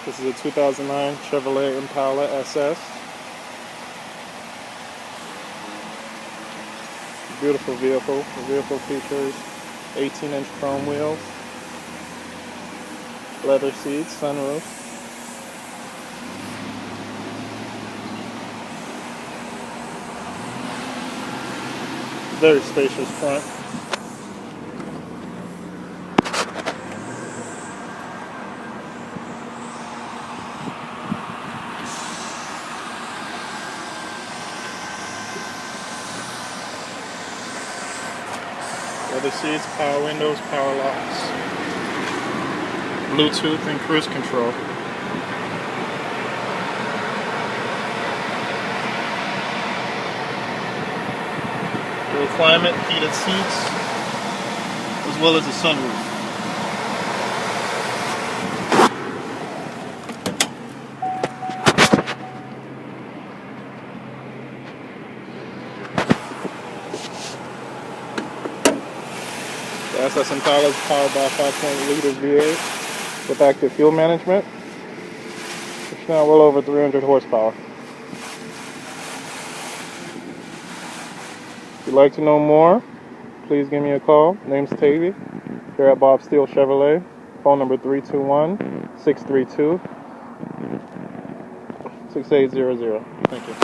This is a 2009 Chevrolet Impala SS. Beautiful vehicle. The vehicle features 18-inch chrome wheels, leather seats, sunroof. Very spacious front. Leather seats, power windows, power locks, Bluetooth and cruise control. Dual climate, heated seats, as well as a sunroof. The SS Impala is powered by a 5.0-liter V8 with active fuel management, which is now well over 300 horsepower. If you'd like to know more, please give me a call. Name's Tavy, here at Bob Steele Chevrolet. Phone number 321-632-6800. Thank you.